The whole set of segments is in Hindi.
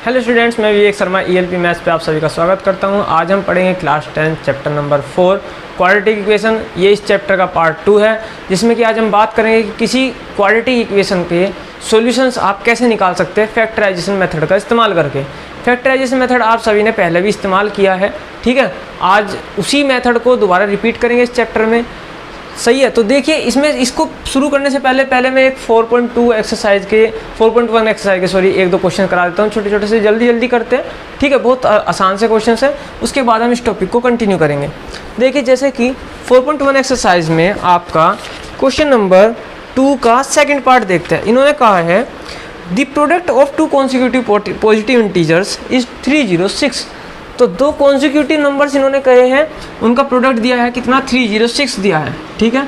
हेलो स्टूडेंट्स, मैं विवेक शर्मा ईएलपी मैथ्स पे आप सभी का स्वागत करता हूं। आज हम पढ़ेंगे class 10 chapter number 4 quadratic equation. ये इस चैप्टर का पार्ट 2 है, जिसमें कि आज हम बात करेंगे कि किसी क्वाड्रेटिक इक्वेशन के सॉल्यूशंस आप कैसे निकाल सकते हैं फैक्टराइजेशन मेथड का इस्तेमाल करके। फैक्टराइजेशन मेथड आप सभी ने पहले भी इस्तेमाल किया है, ठीक है। आज उसी मेथड को दोबारा रिपीट करेंगे इस चैप्टर में, सही है। तो देखिए, इसमें इसको शुरू करने से पहले मैं एक 4.1 एक्सरसाइज के एक दो क्वेश्चन करा देता हूँ, छोटे छोटे से, जल्दी करते हैं, ठीक है। बहुत आसान से क्वेश्चन है, उसके बाद हम इस टॉपिक को कंटिन्यू करेंगे। देखिए, जैसे कि 4.1 एक्सरसाइज में आपका क्वेश्चन नंबर 2 का सेकेंड पार्ट देखते हैं। इन्होंने कहा है the product of to consecutive positive integers is 306। तो दो कॉन्सिक्यूटिव नंबर्स इन्होंने कहे हैं, उनका प्रोडक्ट दिया है कितना, 306 दिया है, ठीक है।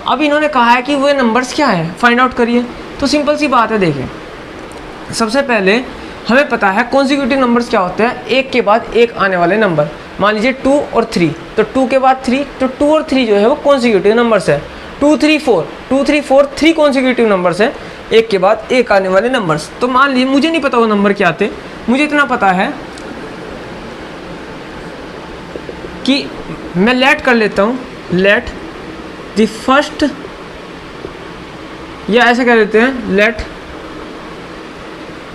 अब इन्होंने कहा है कि वो नंबर्स क्या है, फाइंड आउट करिए। तो सिंपल सी बात है, देखिए, सबसे पहले हमें पता है कॉन्सिक्यूटिव नंबर्स क्या होते हैं, एक के बाद एक आने वाले नंबर। मान लीजिए 2 और 3, तो 2 के बाद 3, तो 2 और 3 जो है वो कॉन्सिक्यूटिव नंबर्स है। 2 3 4 3 कॉन्सिक्यूटिव नंबर्स है, एक के बाद एक आने वाले नंबर्स। तो मान लीजिए, मुझे नहीं पता वो नंबर क्या थे, मुझे इतना पता है कि मैं लेट कर लेता हूँ, लेट द फर्स्ट, या ऐसे कह देते हैं late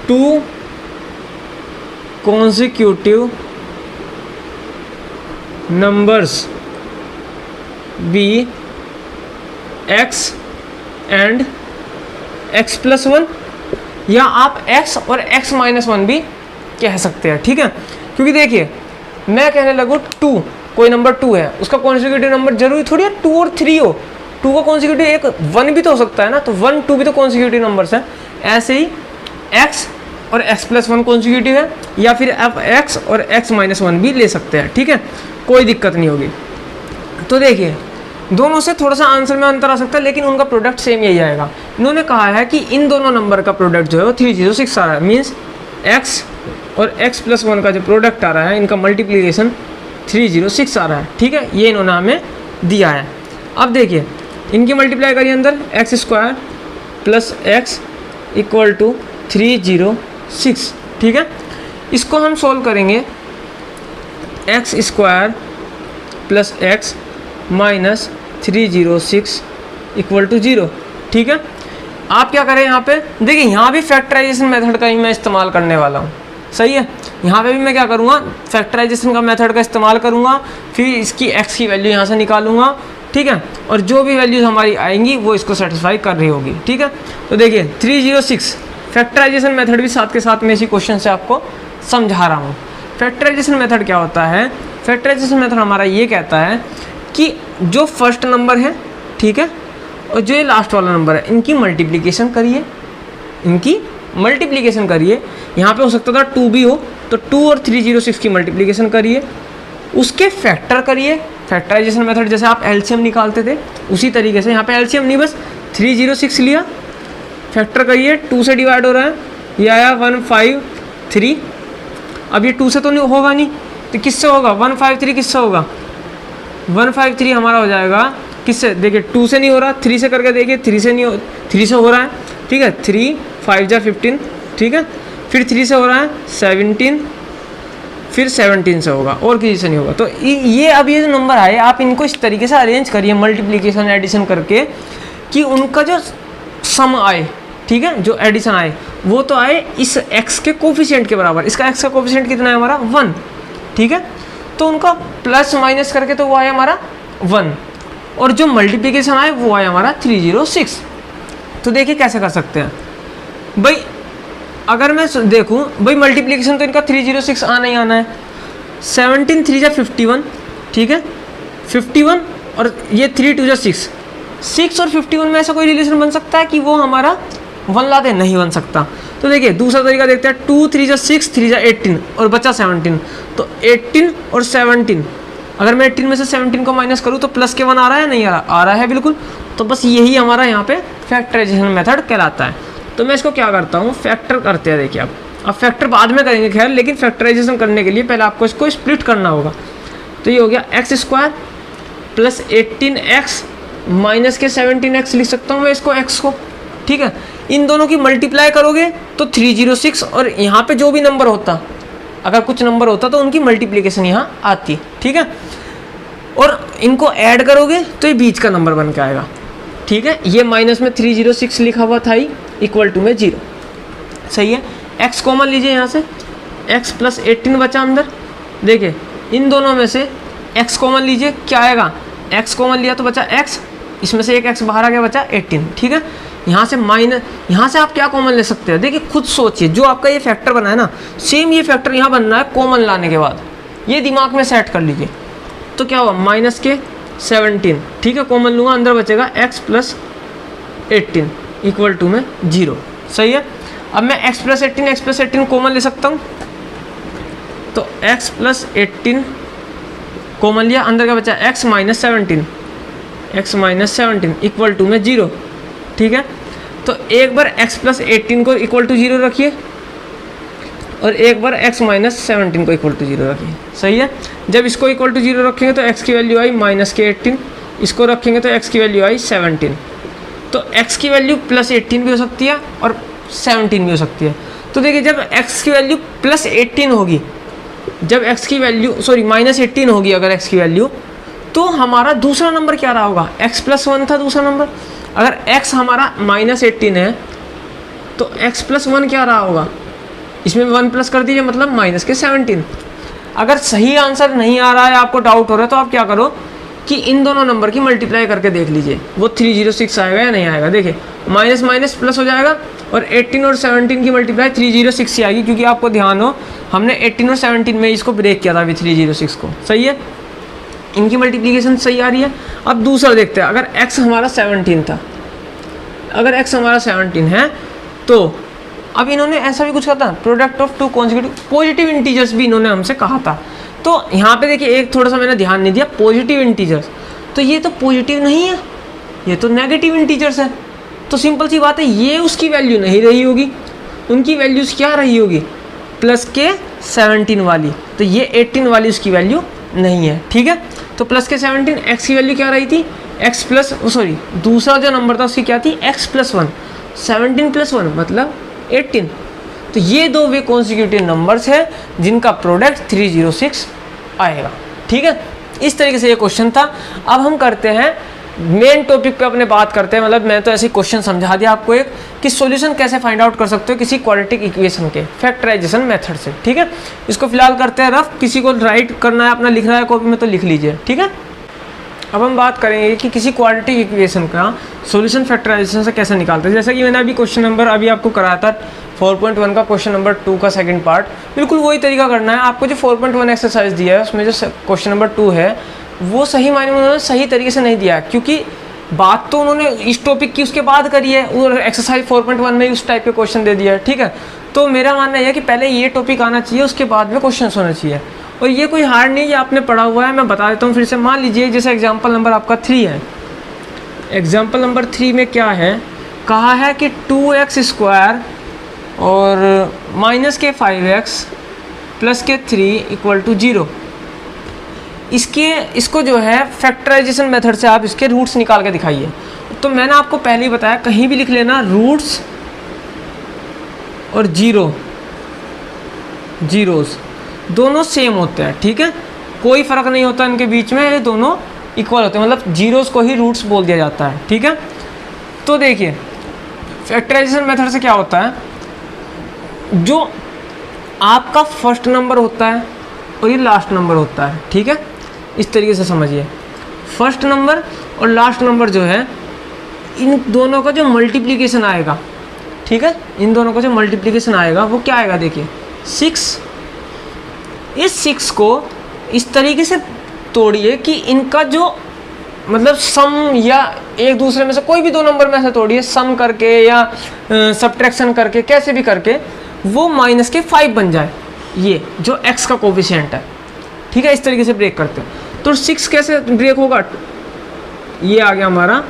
2 consecutive numbers be x and x plus 1, या आप x और x minus 1 भी कह सकते हैं, ठीक है। क्योंकि देखिए, मैं कहने लगूँ 2, कोई नंबर 2 है, उसका कॉन्सिक्यूटिव नंबर जरूरी थोड़ी है 2 और 3 हो। 2 का कॉन्सिक्यूटिव एक 1 भी तो हो सकता है ना, तो 1 2 भी तो कॉन्सिक्यूटिव नंबर्स हैं। ऐसे ही x और x प्लस 1 कॉन्सिक्यूटिव है, या फिर आप x और x माइनस 1 भी ले सकते हैं, ठीक है, कोई दिक्कत नहीं होगी। तो देखिए, दोनों से थोड़ा सा आंसर में अंतर आ सकता है, लेकिन उनका प्रोडक्ट सेम यही आएगा। इन्होंने कहा है कि इन दोनों नंबर का प्रोडक्ट जो है वो 306 आ रहा है, मीन्स x और x प्लस 1 का जो प्रोडक्ट आ रहा है, इनका मल्टीप्लीकेशन 306 आ रहा है, ठीक है। ये इन्होंने हमें दिया है। अब देखिए, इनकी मल्टीप्लाई करिए अंदर, x square plus x equal to 306, ठीक है। इसको हम सोल्व करेंगे, x square plus x minus 306 equal to 0, ठीक है। आप क्या करें यहाँ पे, देखिए, यहाँ भी फैक्टराइजेशन मेथड का ही मैं इस्तेमाल करने वाला हूँ, सही है। यहाँ पे भी मैं क्या करूँगा, फैक्टराइजेशन का मेथड का इस्तेमाल करूँगा, फिर इसकी x की वैल्यू यहाँ से निकालूंगा, ठीक है। और जो भी वैल्यूज हमारी आएंगी वो इसको सेटिस्फाई कर रही होगी, ठीक है। तो देखिए, 306 फैक्टराइजेशन मेथड भी साथ के साथ में इसी क्वेश्चन से आपको समझा रहा हूँ। फैक्टराइजेशन मेथड क्या होता है, फैक्टराइजेशन मेथड हमारा ये कहता है कि जो फर्स्ट नंबर है, ठीक है, और जो ये लास्ट वाला नंबर है, इनकी मल्टीप्लिकेशन करिए, यहाँ पे हो सकता था 2 भी हो, तो 2 और 306 की मल्टीप्लिकेशन करिए, उसके फैक्टर करिए। फैक्टराइजेशन मेथड जैसे आप एलसीएम निकालते थे, उसी तरीके से यहाँ पे एलसीएम नहीं, बस 306 लिया, फैक्टर करिए, 2 से डिवाइड हो रहा है, ये आया 153। अब ये 2 से तो नहीं होगा, नहीं तो किससे होगा, 153 किससे होगा, 153 हमारा हो जाएगा किससे, देखिए 2 से नहीं हो रहा, 3 से करके देखिए, 3 से हो रहा है, ठीक है, 3 5 जा 15, ठीक है, फिर 3 से हो रहा है 17, फिर 17 से होगा, और किसी से नहीं होगा। तो ये अब ये जो नंबर आए, आप इनको इस तरीके से अरेंज करिए मल्टीप्लिकेशन एडिशन करके, कि उनका जो सम आए, ठीक है, जो एडिशन आए वो तो आए इस x के कोफिशिएंट के बराबर। इसका x का कोफिशिएंट कितना है हमारा, 1, ठीक है। तो उनका प्लस माइनस करके तो वो आया हमारा 1, और जो मल्टीप्लिकेशन आए वो आया हमारा 306। तो देखिए कैसे कर सकते हैं भाई, अगर मैं देखूं भाई, मल्टीप्लिकेशन तो इनका 306 आना ही आना है। 17 3 जा 51, ठीक है, 51 और ये 3 2 जा 6 और 51 में ऐसा कोई रिलेशन बन सकता है कि वो हमारा 1 ला दे, नहीं बन सकता। तो देखिए, दूसरा तरीका देखते हैं, 2 3 जा 6 3 जा 18 और बचा 17, तो 18 और 17, अगर मैं 18 में से 17 को माइनस करूँ तो प्लस के 1 आ रहा है, नहीं आ रहा है, बिल्कुल। तो बस यही हमारा यहाँ पे फैक्टराइजेशन मेथड कहलाता है। तो मैं इसको क्या करता हूँ, फैक्टर करते हैं। देखिए, अब फैक्टर बाद में करेंगे खैर, लेकिन फैक्टराइजेशन करने के लिए पहले आपको इसको स्प्लिट करना होगा। तो ये हो गया x square plus 18x minus के 17x लिख सकता हूँ मैं इसको, x को, ठीक है। इन दोनों की मल्टीप्लाई करोगे तो 306, और यहाँ पे जो भी नंबर होता, अगर कुछ नंबर होता तो उनकी मल्टीप्लिकेशन यहाँ आती, ठीक है। और इनको ऐड करोगे तो ये बीच का नंबर बन के आएगा, ठीक है। ये माइनस में 306 लिखा हुआ था ही, इक्वल टू में 0, सही है। x कॉमन लीजिए यहाँ से, x प्लस 18 बचा अंदर। देखिए इन दोनों में से x कॉमन लीजिए, क्या आएगा, x कॉमन लिया तो बचा x, इसमें से एक x बाहर आ गया, बचा 18, ठीक है। यहाँ से माइनस, यहाँ से आप क्या कॉमन ले सकते हैं, देखिए खुद सोचिए, जो आपका ये फैक्टर बना है ना, सेम ये फैक्टर यहाँ बनना है कॉमन लाने के बाद, ये दिमाग में सेट कर लीजिए। तो क्या हुआ, माइनस के 17, ठीक है, कॉमन लूँगा, अंदर बचेगा x प्लस 18 इक्वल टू में 0, सही है। अब मैं x प्लस 18 कॉमन ले सकता हूँ, तो x प्लस 18 कॉमन लिया, अंदर का बचा x माइनस 17 इक्वल टू में 0, ठीक है। तो एक बार x प्लस 18 को इक्वल टू 0 रखिए, और एक बार x माइनस 17 को इक्वल टू 0 रखिए, सही है। जब इसको इक्वल टू 0 रखेंगे तो x की वैल्यू आई माइनस के 18, इसको रखेंगे तो x की वैल्यू आई 17। तो x की वैल्यू प्लस 18 भी हो सकती है और 17 भी हो सकती है। तो देखिए जब x की वैल्यू प्लस 18 होगी, जब x की वैल्यू माइनस 18 होगी अगर x की वैल्यू, तो हमारा दूसरा नंबर क्या रहा होगा, x प्लस 1 था दूसरा नंबर। अगर x हमारा माइनस 18 है तो x प्लस 1 क्या रहा होगा, इसमें 1 प्लस कर दीजिए, मतलब माइनस के 17। अगर सही आंसर नहीं आ रहा है, आपको डाउट हो रहा है, तो आप क्या करो कि इन दोनों नंबर की मल्टीप्लाई करके देख लीजिए, वो 306 आएगा या नहीं आएगा। देखिए माइनस माइनस प्लस हो जाएगा, और 18 और 17 की मल्टीप्लाई 306 ही आएगी, क्योंकि आपको ध्यान हो हमने 18 और 17 में इसको ब्रेक किया था अभी 306 को, सही है। इनकी मल्टीप्लिकेशन सही आ रही है। अब दूसरा देखते हैं, अगर x हमारा 17 था, अगर x हमारा 17 है, तो अब इन्होंने ऐसा भी कुछ कहा था, product of two consecutive positive integers भी इन्होंने हमसे कहा था। तो यहाँ पे देखिए एक थोड़ा सा मैंने ध्यान नहीं दिया, पॉजिटिव इंटीजर्स, तो ये तो पॉजिटिव नहीं है, ये तो नेगेटिव इंटीजर्स है। तो सिंपल सी बात है, ये उसकी वैल्यू नहीं रही होगी, उनकी वैल्यूज़ क्या रही होगी, प्लस के 17 वाली, तो ये 18 वाली उसकी वैल्यू नहीं है, ठीक है। तो प्लस के 17, x की वैल्यू क्या रही थी, x प्लस दूसरा जो नंबर था उसकी क्या थी, x प्लस 1, 17 प्लस 1 मतलब 18। तो ये दो वे कॉन्सिक्यूटिव नंबर्स हैं जिनका प्रोडक्ट 306 आएगा, ठीक है। इस तरीके से ये क्वेश्चन था। अब हम करते हैं मेन टॉपिक पे अपने बात करते हैं, मतलब मैं तो ऐसे क्वेश्चन समझा दिया आपको एक, कि सॉल्यूशन कैसे फाइंड आउट कर सकते हो किसी क्वाड्रेटिक इक्वेशन के फैक्टराइजेशन मेथड से, ठीक है। इसको फिलहाल करते हैं रफ, किसी को राइट करना है अपना लिख रहा है कॉपी में तो लिख लीजिए, ठीक है। अब हम बात करेंगे कि किसी क्वाड्रेटिक इक्वेशन का सॉल्यूशन फैक्टराइजेशन से कैसे निकालते हैं। जैसा कि मैंने अभी क्वेश्चन नंबर अभी आपको कराया था 4.1 का क्वेश्चन नंबर 2 का सेकंड पार्ट, बिल्कुल वही तरीका करना है। आपको जो 4.1 एक्सरसाइज दिया है उसमें जो क्वेश्चन नंबर 2 है वो सही मायने में उन्होंने सही तरीके से नहीं दिया, क्योंकि बात तो उन्होंने इस टॉपिक की उसके बाद करी है, और एक्सरसाइज 4.1 में उस टाइप के क्वेश्चन दे दिया है, ठीक है। तो मेरा मानना है कि पहले ये टॉपिक आना चाहिए, उसके बाद में क्वेश्चन होना चाहिए। और ये कोई हार्ड नहीं, ये आपने पढ़ा हुआ है, मैं बता देता हूँ फिर से। मान लीजिए जैसे एग्जाम्पल नंबर आपका 3 है, एग्जाम्पल नंबर 3 में क्या है, कहा है कि 2x² और माइनस के 5x प्लस के 3 इक्वल टू 0। इसको जो है फैक्टराइजेशन मेथड से आप इसके रूट्स निकाल के दिखाइए। तो मैंने आपको पहले ही बताया, कहीं भी लिख लेना रूट्स और जीरोस दोनों सेम होते हैं, ठीक है, कोई फ़र्क नहीं होता इनके बीच में, ये दोनों इक्वल होते हैं, मतलब जीरोस को ही रूट्स बोल दिया जाता है, ठीक है। तो देखिए फैक्टराइजेशन मेथड से क्या होता है, जो आपका फर्स्ट नंबर होता है और ये लास्ट नंबर होता है, ठीक है, इस तरीके से समझिए। फर्स्ट नंबर और लास्ट नंबर जो है, इन दोनों का जो मल्टीप्लिकेशन आएगा, ठीक है, इन दोनों का जो मल्टीप्लिकेशन आएगा वो क्या आएगा, देखिए 6। इस 6 को इस तरीके से तोड़िए कि इनका जो मतलब सम, या एक दूसरे में से कोई भी दो नंबर में से तोड़िए, सम करके या सब्ट्रैक्शन करके, कैसे भी करके वो माइनस के 5 बन जाए, ये जो x का कोफिशिएंट है, ठीक है। इस तरीके से ब्रेक करते हैं। तो 6 कैसे ब्रेक होगा, ये आ गया हमारा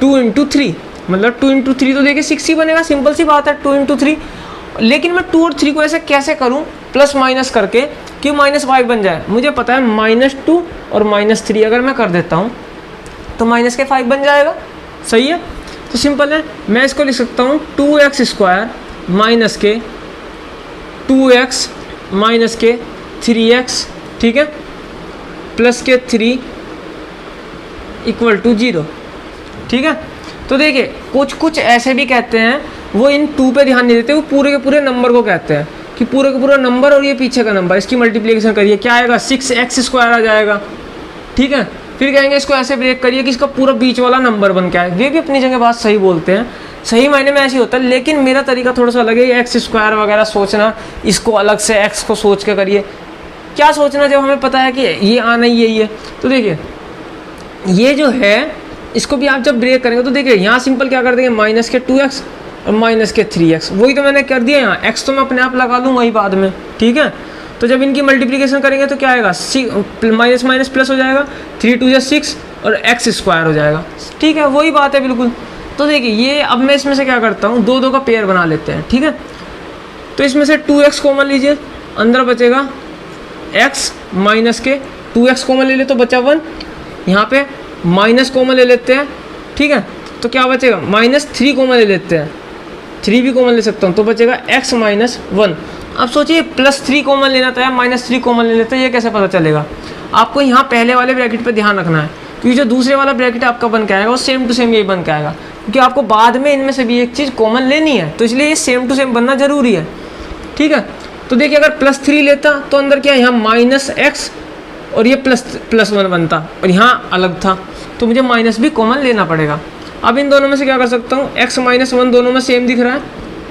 2 इंटू 3, मतलब 2 इंटू 3 तो देखिए 6 ही बनेगा, सिंपल सी बात है 2 इंटू 3। लेकिन मैं 2 और 3 को ऐसे कैसे करूं, प्लस माइनस करके, कि -5 बन जाए। मुझे पता है -2 और -3 अगर मैं कर देता हूं तो माइनस के 5 बन जाएगा, सही है। तो सिंपल है, मैं इसको लिख सकता हूँ 2x² माइनस के 2x माइनस के 3x, ठीक है, प्लस के 3 इक्वल टू 0, ठीक है। तो देखिए कुछ कुछ ऐसे भी कहते हैं, वो इन 2 पे ध्यान नहीं देते, वो पूरे के पूरे नंबर को कहते हैं कि पूरे का पूरा नंबर और ये पीछे का नंबर, इसकी मल्टीप्लिकेशन करिए, क्या आएगा 6x² आ जाएगा, ठीक है। फिर कहेंगे इसको ऐसे ब्रेक करिए कि इसका पूरा बीच वाला नंबर बन के आए, वे भी अपनी जगह बात सही बोलते हैं, सही मायने में ऐसे होता है, लेकिन मेरा तरीका थोड़ा सा अलग है। x² वगैरह सोचना, इसको अलग से x को सोच के करिए, क्या सोचना जब हमें पता है कि ये आना ही यही है। तो देखिए ये जो है इसको भी आप जब ब्रेक करेंगे तो देखिए यहाँ सिंपल क्या कर देंगे, माइनस के 2x और माइनस के 3x, वही तो मैंने कर दिया। यहाँ x तो मैं अपने आप लगा लूँगा ही बाद में, ठीक है। तो जब इनकी मल्टीप्लिकेशन करेंगे तो क्या आएगा, माइनस माइनस प्लस हो जाएगा, 3 2 जा 6 और x² हो जाएगा, ठीक है, वही बात है बिल्कुल। तो देखिए ये अब मैं इसमें से क्या करता हूँ, 2 2 का पेयर बना लेते हैं, ठीक है। तो इसमें से 2x कॉमन लीजिए, अंदर बचेगा x माइनस के 2x कॉमन ले ले तो बचा 1, यहाँ पे माइनस कॉमन ले लेते हैं, ठीक है। तो क्या बचेगा, -3 कॉमन ले लेते हैं, 3 भी कॉमन ले सकता हूँ, तो बचेगा x माइनस 1। अब सोचिए +3 कॉमन लेना था या -3 कॉमन ले लेते हैं, ये कैसे पता चलेगा। आपको यहाँ पहले वाले ब्रैकेट पे ध्यान रखना है, क्योंकि जो दूसरे वाला ब्रैकेट आपका बन के आएगा वो सेम टू सेम यही बन के आएगा, क्योंकि आपको बाद में इनमें से भी एक चीज़ कॉमन लेनी है, तो इसलिए ये सेम टू सेम बनना जरूरी है, ठीक है। तो देखिए अगर +3 लेता तो अंदर क्या है, यहाँ -x और ये +1 बनता, और यहाँ अलग था, तो मुझे माइनस भी कॉमन लेना पड़ेगा। अब इन दोनों में से क्या कर सकता हूँ, x माइनस 1 दोनों में सेम दिख रहा है,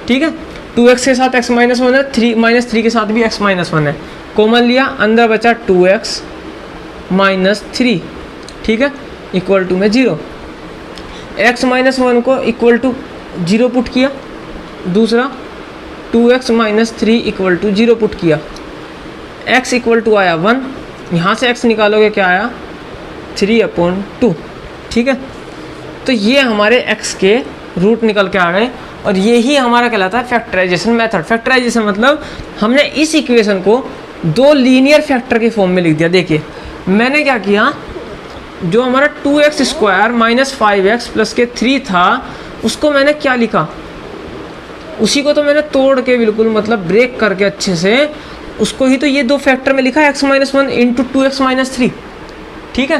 ठीक है। 2x के साथ x माइनस 1 है, -3 के साथ भी x माइनस 1 है, कॉमन लिया, अंदर बचा 2x माइनस 3, ठीक है, इक्वल टू में 0। x माइनस 1 को इक्वल टू 0 पुट किया, दूसरा 2x minus 3 equal to 0 put किया, x इक्वल टू आया 1, यहाँ से x निकालोगे क्या आया 3/2, ठीक है। तो ये हमारे x के रूट निकल के आ गए, और ये ही हमारा कहलाता है फैक्टराइजेशन मेथड। फैक्टराइजेशन मतलब हमने इस इक्वेशन को 2 लीनियर फैक्टर के फॉर्म में लिख दिया। देखिए मैंने क्या किया, जो हमारा 2x² माइनस 5x प्लस के 3 था, उसको मैंने क्या लिखा, उसी को तो मैंने तोड़ के बिल्कुल मतलब ब्रेक करके अच्छे से उसको ही तो ये 2 फैक्टर में लिखा, x minus 1 into 2x minus 3, ठीक है।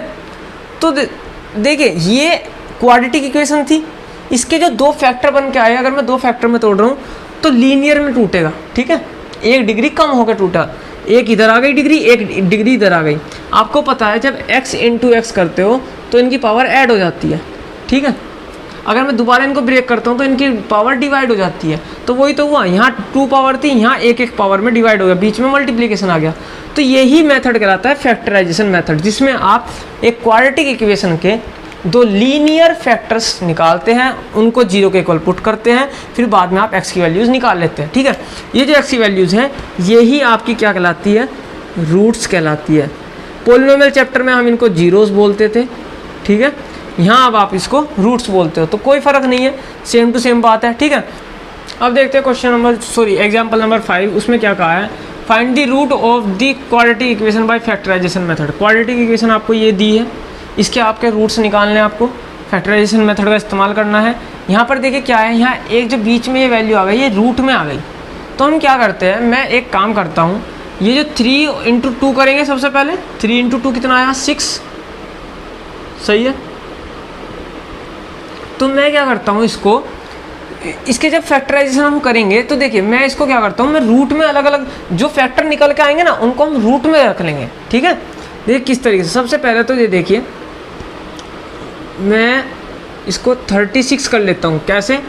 तो देखिए ये क्वाड्रेटिक इक्वेशन थी, इसके जो 2 फैक्टर बन के आए, अगर मैं 2 फैक्टर में तोड़ रहा हूँ तो लीनियर में टूटेगा, ठीक है, 1 डिग्री कम होकर टूटा, एक इधर आ गई डिग्री, 1 डिग्री इधर आ गई। आपको पता है जब x इंटू एक्स करते हो तो इनकी पावर ऐड हो जाती है, ठीक है। अगर मैं दोबारा इनको ब्रेक करता हूँ तो इनकी पावर डिवाइड हो जाती है, तो वही तो हुआ, यहाँ 2 पावर थी, यहाँ 1 पावर में डिवाइड हो गया, बीच में मल्टीप्लिकेशन आ गया। तो यही मेथड कहलाता है फैक्टराइजेशन मेथड, जिसमें आप एक क्वाड्रेटिक इक्वेशन के 2 लीनियर फैक्टर्स निकालते हैं, उनको 0 के इक्वल पुट करते हैं, फिर बाद में आप x की वैल्यूज़ निकाल लेते हैं, ठीक है। ये जो x की वैल्यूज़ हैं यही आपकी क्या कहलाती है, रूट्स कहलाती है। पोलिनोमियल चैप्टर में हम इनको जीरोस बोलते थे, ठीक है, यहाँ अब आप इसको रूट्स बोलते हो, तो कोई फ़र्क नहीं है, सेम टू सेम बात है, ठीक है। अब देखते हैं क्वेश्चन नंबर एग्जाम्पल नंबर 5, उसमें क्या कहा है, find the root of the quadratic equation by factorisation method. Quadratic equation आपको ये दी है, इसके आपके रूट्स निकालने हैं, आपको फैक्टराइजेशन मेथड का इस्तेमाल करना है। यहाँ पर देखिए क्या है, यहाँ एक जो बीच में ये वैल्यू आ गई, ये रूट में आ गई, तो हम क्या करते हैं, मैं एक काम करता हूँ, ये जो 3 इंटू 2 करेंगे सबसे पहले, 3 इंटू 2 कितना आया 6, सही है। तो मैं क्या करता हूँ, इसके जब फैक्टराइजेशन हम करेंगे तो देखिए मैं इसको क्या करता हूँ, मैं रूट में अलग अलग जो फैक्टर निकल के आएंगे ना उनको हम रूट में रख लेंगे, ठीक है। देखिए किस तरीके से, सबसे पहले तो ये देखिए मैं इसको 36 कर लेता हूँ, कैसे,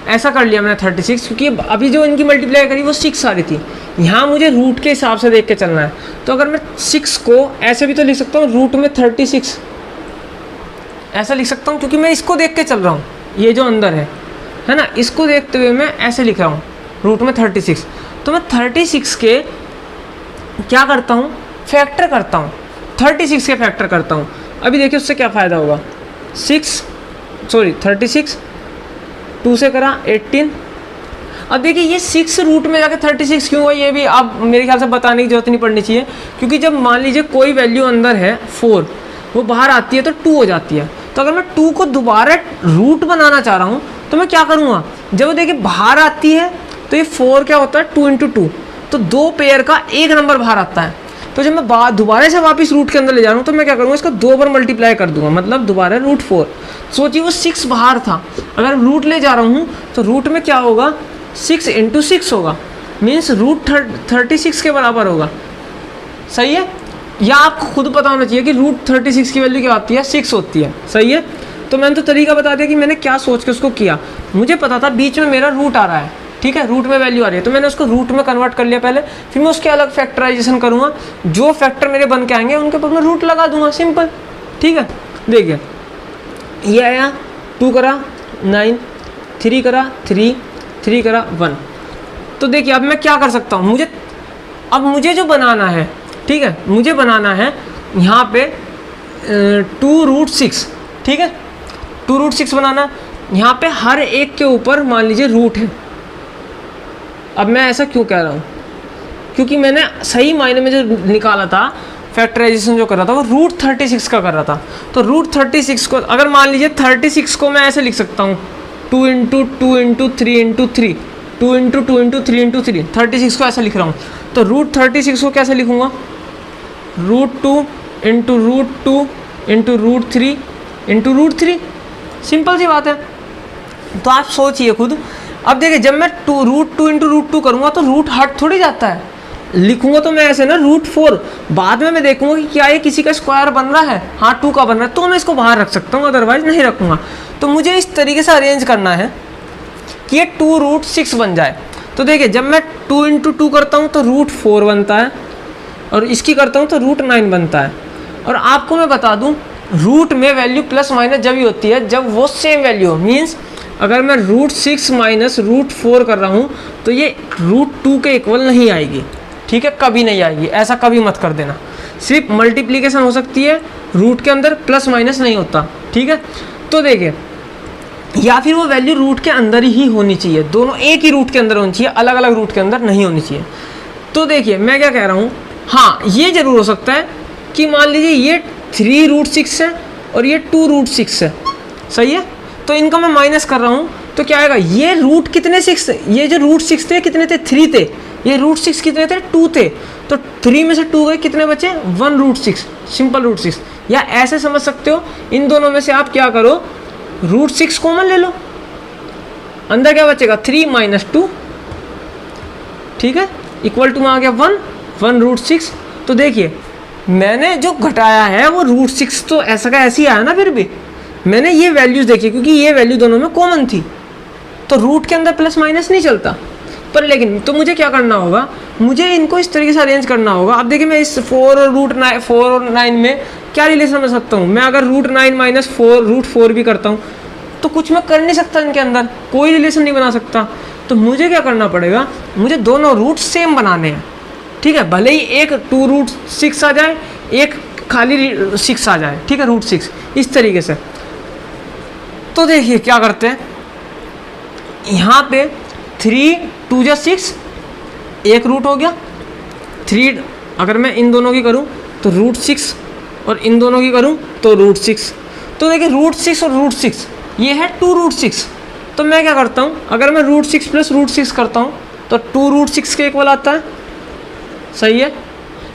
ऐसा कर लिया मैंने 36, क्योंकि अभी जो इनकी मल्टीप्लाई करी वो 6 आ रही थी, यहाँ मुझे रूट के हिसाब से देख के चलना है। तो अगर मैं 6 को ऐसे भी तो लिख सकता हूँ, रूट में 36 ऐसा लिख सकता हूँ, क्योंकि मैं इसको देख के चल रहा हूँ, ये जो अंदर है ना, इसको देखते हुए मैं ऐसे लिख रहा हूँ रूट में 36। तो मैं 36 के क्या करता हूँ, फैक्टर करता हूँ, 36 के फैक्टर करता हूँ। अभी देखिए उससे क्या फ़ायदा होगा, 36 2 से करा 18। अब देखिए ये 6 रूट में जाके 36 क्यों हुआ, ये भी आप मेरे ख्याल से बताने की जरूरत नहीं पड़नी चाहिए, क्योंकि जब मान लीजिए कोई वैल्यू अंदर है 4, वो बाहर आती है तो 2 हो जाती है। तो अगर मैं 2 को दोबारा रूट बनाना चाह रहा हूँ तो मैं क्या करूँगा, जब देखिए बाहर आती है तो ये 4 क्या होता है 2 × 2, तो 2 पेयर का एक नंबर बाहर आता है। तो जब मैं दोबारा से वापस रूट के अंदर ले जा रहा हूँ तो मैं क्या करूँगा, इसको 2 बार मल्टीप्लाई कर दूंगा, मतलब दोबारा √4। सोचिए वो 6 बाहर था, अगर रूट ले जा रहा हूँ तो रूट में क्या होगा 6 × 6 होगा, मीन्स √36 के बराबर होगा। सही है, या आपको खुद पता होना चाहिए कि √36 की वैल्यू क्या आती है 6 होती है। सही है, तो मैंने तो तरीका बता दिया कि मैंने क्या सोच के उसको किया। मुझे पता था बीच में मेरा रूट आ रहा है, ठीक है, रूट में वैल्यू आ रही है, तो मैंने उसको रूट में कन्वर्ट कर लिया पहले, फिर मैं उसके अलग फैक्टराइजेशन करूँगा, जो फैक्टर मेरे बन के आएंगे उनके ऊपर मैं रूट लगा दूंगा, सिंपल। ठीक है, देखिए ये आया 2 करा 9, 3 करा 3, 3 करा 1। तो देखिए अब मैं क्या कर सकता हूँ, मुझे जो बनाना है, ठीक है, मुझे बनाना है यहाँ पे 2√6, ठीक है, 2√6 बनाना। यहाँ पे हर एक के ऊपर मान लीजिए रूट है। अब मैं ऐसा क्यों कह रहा हूँ, क्योंकि मैंने सही मायने में जो निकाला था फैक्टराइजेशन जो कर रहा था वो √36 का कर रहा था। तो √36 को अगर मान लीजिए 36 को मैं ऐसे लिख सकता हूँ 2 × 2 × 3 × 3, 2 × 2 × 3 × 3, 36 को ऐसा लिख रहा हूँ। तो √36 को कैसे लिखूँगा, √2 × √2 × √3 × √3, सिंपल सी बात है। तो आप सोचिए खुद। अब देखिए जब मैं √2 × √2 करूँगा तो रूट हट थोड़ी जाता है, लिखूंगा तो मैं ऐसे ना √4, बाद में मैं देखूंगा कि क्या ये किसी का स्क्वायर बन रहा है, हाँ 2 का बन रहा है, तो मैं इसको बाहर रख सकता हूँ, अदरवाइज नहीं रखूंगा। तो मुझे इस तरीके से अरेंज करना है कि ये 2√6 बन जाए। तो देखिए जब मैं 2 × 2 करता हूँ तो √4 बनता है, और इसकी करता हूँ तो √9 बनता है। और आपको मैं बता दूँ रूट में वैल्यू प्लस माइनस जब ही होती है जब वो सेम वैल्यू हो, मीन्स अगर मैं √6 - √4 कर रहा हूँ तो ये √2 के इक्वल नहीं आएगी, ठीक है, कभी नहीं आएगी, ऐसा कभी मत कर देना। सिर्फ मल्टीप्लिकेशन हो सकती है, रूट के अंदर प्लस माइनस नहीं होता, ठीक है। तो देखिए या फिर वो वैल्यू रूट के अंदर ही होनी चाहिए, दोनों एक ही रूट के अंदर होनी चाहिए, अलग अलग रूट के अंदर नहीं होनी चाहिए। तो देखिए मैं क्या कह रहा हूँ, हाँ ये जरूर हो सकता है कि मान लीजिए ये 3√6 है और ये 2√6 है, सही है, तो इनका मैं माइनस कर रहा हूँ तो क्या आएगा, ये रूट कितने 6, ये जो √6 थे कितने थे 3 थे, ये √6 कितने थे 2 थे, तो 3 में से 2 गए, कितने बचे 1√6, सिंपल √6। या ऐसे समझ सकते हो, इन दोनों में से आप क्या करो √6 कॉमन ले लो, अंदर क्या बचेगा 3 - 2, ठीक है, इक्वल टू में आ गया 1√6। तो देखिए मैंने जो घटाया है वो √6 तो ऐसा का ऐसे ही आया ना, फिर भी मैंने ये वैल्यूज देखी क्योंकि ये वैल्यू दोनों में कॉमन थी, तो रूट के अंदर प्लस माइनस नहीं चलता। पर लेकिन तो मुझे क्या करना होगा, मुझे इनको इस तरीके से अरेंज करना होगा। अब देखिए मैं इस 4 और 9 में क्या रिलेशन बना सकता हूँ, मैं अगर √9 - 4 √4 भी करता हूँ तो कुछ मैं कर नहीं सकता, इनके अंदर कोई रिलेशन नहीं बना सकता। तो मुझे क्या करना पड़ेगा, मुझे दोनों रूट सेम बनाने हैं, ठीक है, भले ही एक 2√6 आ जाए, एक खाली 6 आ जाए, ठीक है, √6, इस तरीके से। तो देखिए क्या करते हैं, यहाँ पे 3 × 2 = 6, एक रूट हो गया, 3 अगर मैं इन दोनों की करूँ तो √6 और इन दोनों की करूँ तो √6। तो देखिए √6 और √6 ये है 2√6। तो मैं क्या करता हूँ, अगर मैं √6 + √6 करता हूँ तो 2√6 के इक्वल आता है, सही है।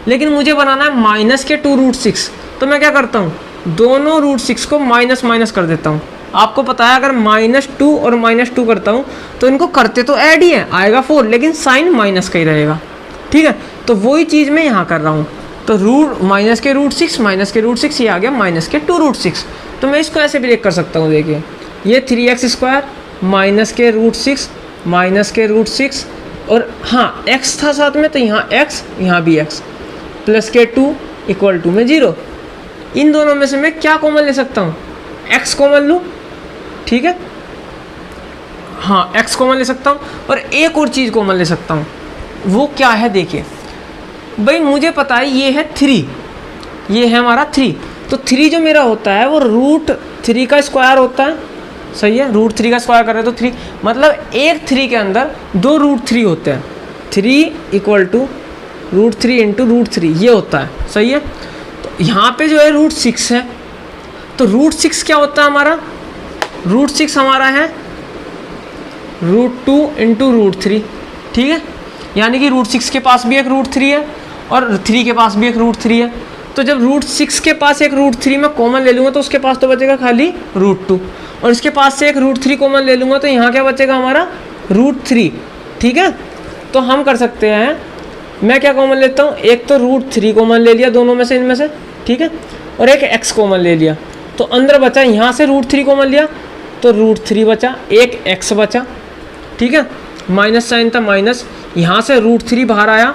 लेकिन मुझे बनाना है माइनस के 2√6, तो मैं क्या करता हूँ दोनों √6 को माइनस कर देता हूँ। आपको पता है अगर -2 और -2 करता हूँ तो इनको करते तो ऐड ही है, आएगा 4, लेकिन साइन माइनस का ही रहेगा, ठीक है। तो वही चीज़ मैं यहाँ कर रहा हूँ, तो माइनस के √6 ये आ गया माइनस के 2√6। तो मैं इसको ऐसे भी लिख कर सकता हूँ, देखिए ये 3x² माइनस के √6 माइनस के √6, और हाँ x था साथ में तो यहाँ x यहाँ भी x, प्लस के 2 इक्वल टू में 0। इन दोनों में से मैं क्या कॉमन ले सकता हूँ, x कॉमन लूँ, ठीक है, हाँ x कॉमन ले सकता हूँ, और एक और चीज़ कॉमन ले सकता हूँ, वो क्या है, देखिए भाई मुझे पता है ये है 3, ये है हमारा 3, तो 3 जो मेरा होता है वो √3 का स्क्वायर होता है, सही है, √3 का स्क्वायर कर रहे हैं तो 3, मतलब एक 3 के अंदर 2 √3 होते हैं, 3 = √3 × √3 ये होता है, सही है। तो यहाँ पे जो है √6 है, तो तो √6 क्या होता है हमारा, √6 हमारा है √2 इंटू √3, ठीक है। यानी कि √6 के पास भी एक √3 है और 3 के पास भी एक √3 है। तो जब √6 के पास एक √3 मैं कॉमन ले लूँगा तो उसके पास तो बचेगा खाली √2, और इसके पास से एक √3 कॉमन ले लूँगा तो यहाँ क्या बचेगा हमारा √3, ठीक है। तो हम कर सकते हैं, मैं क्या कॉमन लेता हूँ, एक तो √3 कॉमन ले लिया दोनों में से, इनमें से, ठीक है, और एक x कॉमन ले लिया। तो अंदर बचा, यहाँ से √3 कॉमन लिया तो √3 बचा, एक x बचा, ठीक है, माइनस साइन था माइनस, यहाँ से √3 बाहर आया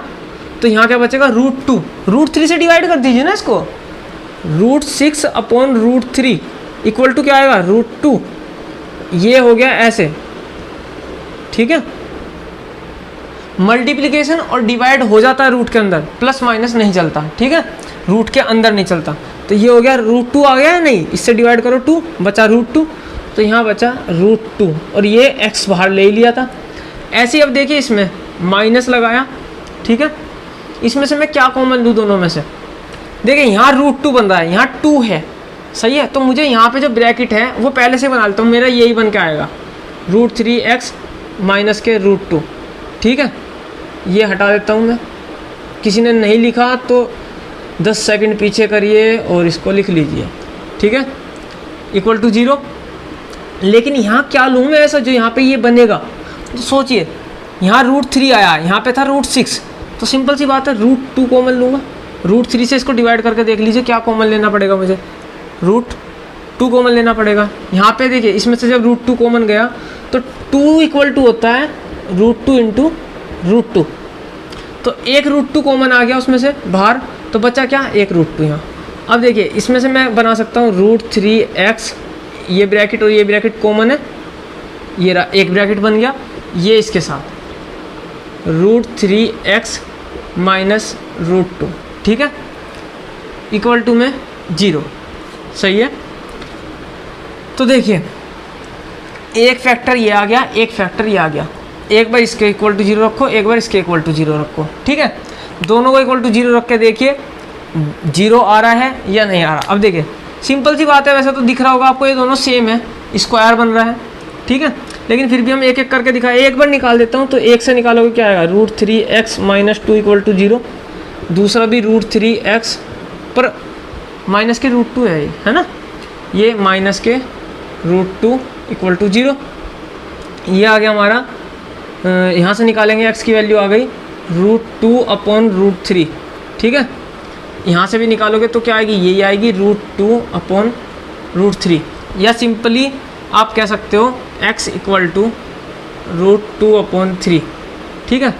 तो यहाँ क्या बचेगा √2, √3 से डिवाइड कर दीजिए ना इसको, √6 अपॉन √3 इक्वल टू क्या आएगा √2, ये हो गया ऐसे, ठीक है। मल्टीप्लिकेशन और डिवाइड हो जाता है रूट के अंदर, प्लस माइनस नहीं चलता, ठीक है, रूट के अंदर नहीं चलता। तो ये हो गया √2 आ गया है, नहीं, इससे डिवाइड करो 2 बचा √2, तो यहाँ बचा √2 और ये x बाहर ले ही लिया था। ऐसे ही अब देखिए इसमें माइनस लगाया, ठीक है, इसमें से मैं क्या कॉमन लूँ दोनों में से, देखिए यहाँ √2 बन रहा है, यहाँ 2 है, सही है। तो मुझे यहाँ पे जो ब्रैकेट है वो पहले से बना लेता हूँ, मेरा यही बन के आएगा √3x माइनस के √2, ठीक है। ये हटा देता हूँ मैं, किसी ने नहीं लिखा तो 10 सेकंड पीछे करिए और इसको लिख लीजिए, ठीक है, इक्वल टू 0। लेकिन यहाँ क्या लूँ मैं ऐसा जो यहाँ पे ये बनेगा, तो सोचिए यहाँ √3 आया, यहाँ पे था √6, तो सिंपल सी बात है √2 कॉमन लूँगा, √3 से इसको डिवाइड करके देख लीजिए क्या कॉमन लेना पड़ेगा मुझे, √2 कॉमन लेना पड़ेगा। यहाँ पे देखिए इसमें से जब √2 कॉमन गया तो 2 इक्वल टू होता है √2 इंटू √2, तो एक √2 कॉमन आ गया उसमें से बाहर, तो बचा क्या एक √2 यहाँ। अब देखिए इसमें से मैं बना सकता हूँ √3x, ये ब्रैकेट और ये ब्रैकेट कॉमन है, ये रहा एक ब्रैकेट बन गया, ये इसके साथ √3x माइनस √2, ठीक है, इक्वल टू में 0, सही है। तो देखिए एक फैक्टर ये आ गया, एक फैक्टर ये आ गया, एक बार इसके इक्वल टू 0 रखो, एक बार इसके इक्वल टू 0 रखो, ठीक है। दोनों को इक्वल टू 0 रख के देखिए 0 आ रहा है या नहीं आ रहा। अब देखिए सिंपल सी बात है, वैसे तो दिख रहा होगा आपको ये दोनों सेम है, स्क्वायर बन रहा है, ठीक है, लेकिन फिर भी हम एक एक करके दिखाए। एक बार निकाल देता हूँ, तो एक से निकालोगे क्या आएगा √3x माइनस 2 इक्वल टू 0, दूसरा भी √3x पर माइनस के √2 है ये, है ना, ये माइनस के √2 इक्वल टू 0, ये आ गया हमारा। यहाँ से निकालेंगे x की वैल्यू आ गई √2 अपॉन √3, ठीक है। यहाँ से भी निकालोगे तो क्या आएगी, यही आएगी √2 अपॉन √3, या सिंपली आप कह सकते हो x इक्वल टू √2 अपॉन 3, ठीक है,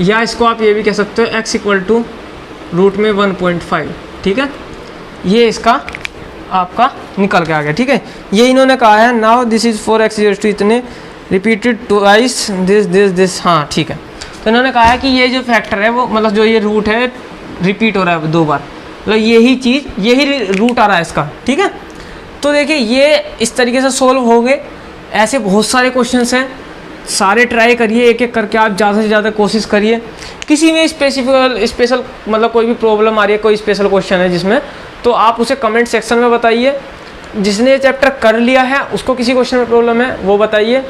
या इसको आप ये भी कह सकते हो x इक्वल टू रूट में 1.5, ठीक है। ये इसका आपका निकल के आ गया, ठीक है। ये इन्होंने कहा है now this is 4x equal to इतने रिपीटेड ट्वाइस दिस, हाँ ठीक है। तो इन्होंने कहा है कि ये जो फैक्टर है वो मतलब जो ये रूट है रिपीट हो रहा है 2 बार, मतलब यही चीज़, यही रूट आ रहा है इसका, ठीक है। तो देखिए ये इस तरीके से सोल्व हो गए। ऐसे बहुत सारे क्वेश्चंस हैं, सारे ट्राई करिए, एक एक करके आप ज़्यादा से ज़्यादा कोशिश करिए। किसी में स्पेशल मतलब कोई भी प्रॉब्लम आ रही है, कोई स्पेशल क्वेश्चन है जिसमें, तो आप उसे कमेंट सेक्शन में बताइए। जिसने ये चैप्टर कर लिया है उसको किसी क्वेश्चन में प्रॉब्लम है वो बताइए,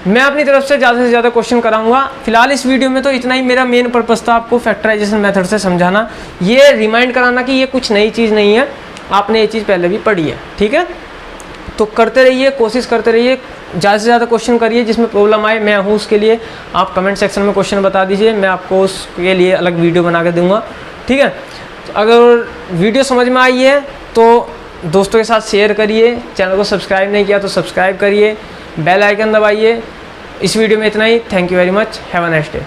मैं अपनी तरफ से ज़्यादा क्वेश्चन कराऊंगा। फिलहाल इस वीडियो में तो इतना ही मेरा मेन पर्पस था, आपको फैक्टराइजेशन मेथड से समझाना, ये रिमाइंड कराना कि ये कुछ नई चीज़ नहीं है, आपने ये चीज़ पहले भी पढ़ी है, ठीक है। तो करते रहिए, कोशिश करते रहिए, ज़्यादा से ज़्यादा क्वेश्चन करिए, जिसमें प्रॉब्लम आए मैं हूँ उसके लिए। आप कमेंट सेक्शन में क्वेश्चन बता दीजिए, मैं आपको उसके लिए अलग वीडियो बना के दूँगा, ठीक है। तो अगर वीडियो समझ में आई है तो दोस्तों के साथ शेयर करिए, चैनल को सब्सक्राइब नहीं किया तो सब्सक्राइब करिए, बेल आइकन दबाइए। इस वीडियो में इतना ही, thank you very much, have a nice day.